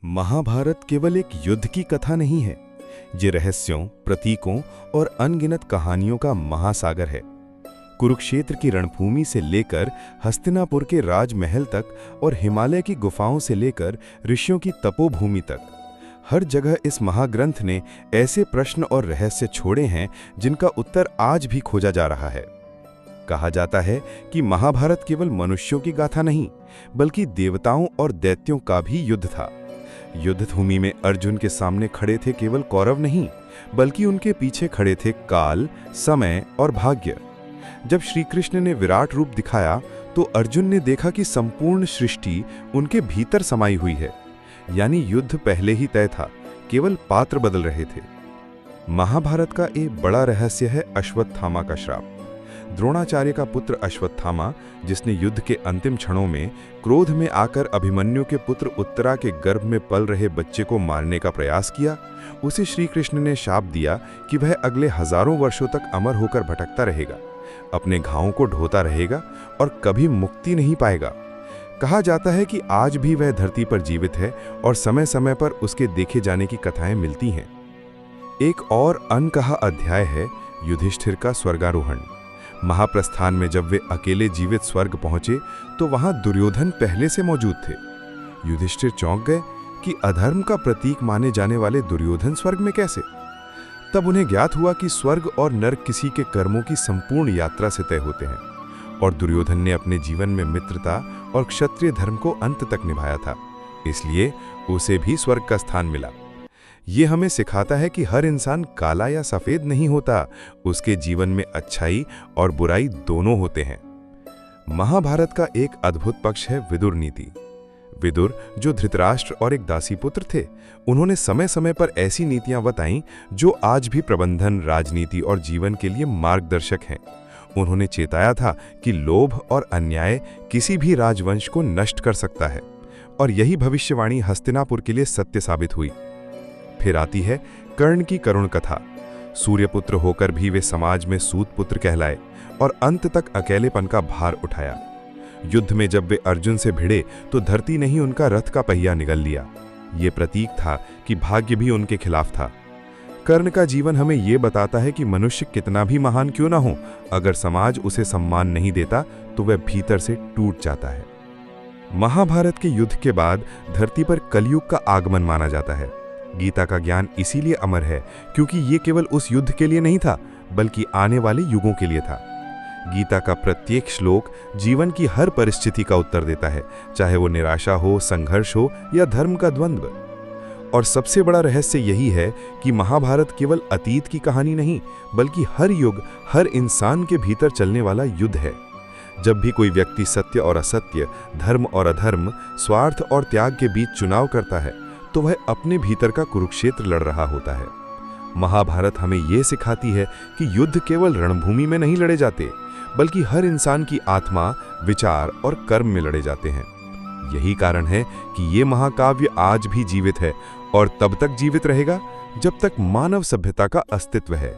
महाभारत केवल एक युद्ध की कथा नहीं है। ये रहस्यों, प्रतीकों और अनगिनत कहानियों का महासागर है। कुरुक्षेत्र की रणभूमि से लेकर हस्तिनापुर के राजमहल तक और हिमालय की गुफाओं से लेकर ऋषियों की तपोभूमि तक, हर जगह इस महाग्रंथ ने ऐसे प्रश्न और रहस्य छोड़े हैं जिनका उत्तर आज भी खोजा जा रहा है। कहा जाता है कि महाभारत केवल मनुष्यों की गाथा नहीं, बल्कि देवताओं और दैत्यों का भी युद्ध था। युद्ध भूमि में अर्जुन के सामने खड़े थे केवल कौरव नहीं, बल्कि उनके पीछे खड़े थे काल, समय और भाग्य। जब श्री कृष्ण ने विराट रूप दिखाया तो अर्जुन ने देखा कि संपूर्ण सृष्टि उनके भीतर समाई हुई है। यानी युद्ध पहले ही तय था, केवल पात्र बदल रहे थे। महाभारत का एक बड़ा रहस्य है अश्वत्थामा का श्राप। द्रोणाचार्य का पुत्र अश्वत्थामा, जिसने युद्ध के अंतिम क्षणों में क्रोध में आकर अभिमन्यु के पुत्र उत्तरा के गर्भ में पल रहे बच्चे को मारने का प्रयास किया, उसे श्री कृष्ण ने शाप दिया कि वह अगले हजारों वर्षों तक अमर होकर भटकता रहेगा, अपने घावों को ढोता रहेगा और कभी मुक्ति नहीं पाएगा। कहा जाता है कि आज भी वह धरती पर जीवित है और समय समय पर उसके देखे जाने की कथाएं मिलती हैं। एक और अनकहा अध्याय है युधिष्ठिर का स्वर्गारोहण। महाप्रस्थान में जब वे अकेले जीवित स्वर्ग पहुंचे तो वहां दुर्योधन पहले से मौजूद थे। युधिष्ठिर चौंक गए कि अधर्म का प्रतीक माने जाने वाले दुर्योधन स्वर्ग में कैसे। तब उन्हें ज्ञात हुआ कि स्वर्ग और नरक किसी के कर्मों की संपूर्ण यात्रा से तय होते हैं, और दुर्योधन ने अपने जीवन में मित्रता और क्षत्रिय धर्म को अंत तक निभाया था, इसलिए उसे भी स्वर्ग का स्थान मिला। ये हमें सिखाता है कि हर इंसान काला या सफेद नहीं होता, उसके जीवन में अच्छाई और बुराई दोनों होते हैं। महाभारत का एक अद्भुत पक्ष है विदुर नीति। विदुर, जो धृतराष्ट्र और एक दासी पुत्र थे, उन्होंने समय समय पर ऐसी नीतियां बताईं जो आज भी प्रबंधन, राजनीति और जीवन के लिए मार्गदर्शक हैं। उन्होंने चेताया था कि लोभ और अन्याय किसी भी राजवंश को नष्ट कर सकता है, और यही भविष्यवाणी हस्तिनापुर के लिए सत्य साबित हुई। फिर आती है कर्ण की करुण कथा। सूर्यपुत्र होकर भी वे समाज में सूत पुत्र कहलाए और अंत तक अकेलेपन का भार उठाया। युद्ध में जब वे अर्जुन से भिड़े तो धरती ने ही उनका रथ का पहिया निगल लिया। ये प्रतीक था कि भाग्य भी उनके खिलाफ था। कर्ण का जीवन हमें ये बताता है कि मनुष्य कितना भी महान क्यों ना हो, अगर समाज उसे सम्मान नहीं देता तो वह भीतर से टूट जाता है। महाभारत के युद्ध के बाद धरती पर कलयुग का आगमन माना जाता है। गीता का ज्ञान इसीलिए अमर है क्योंकि ये केवल उस युद्ध के लिए नहीं था, बल्कि आने वाले युगों के लिए था। गीता का प्रत्येक श्लोक जीवन की हर परिस्थिति का उत्तर देता है, चाहे वो निराशा हो, संघर्ष हो या धर्म का द्वंद्व। और सबसे बड़ा रहस्य यही है कि महाभारत केवल अतीत की कहानी नहीं, बल्कि हर युग, हर इंसान के भीतर चलने वाला युद्ध है। जब भी कोई व्यक्ति सत्य और असत्य, धर्म और अधर्म, स्वार्थ और त्याग के बीच चुनाव करता है, तो वह अपने भीतर का कुरुक्षेत्र लड़ रहा होता है। महाभारत हमें यह सिखाती है कि युद्ध केवल रणभूमि में नहीं लड़े जाते, बल्कि हर इंसान की आत्मा, विचार और कर्म में लड़े जाते हैं। यही कारण है कि ये महाकाव्य आज भी जीवित है और तब तक जीवित रहेगा जब तक मानव सभ्यता का अस्तित्व है।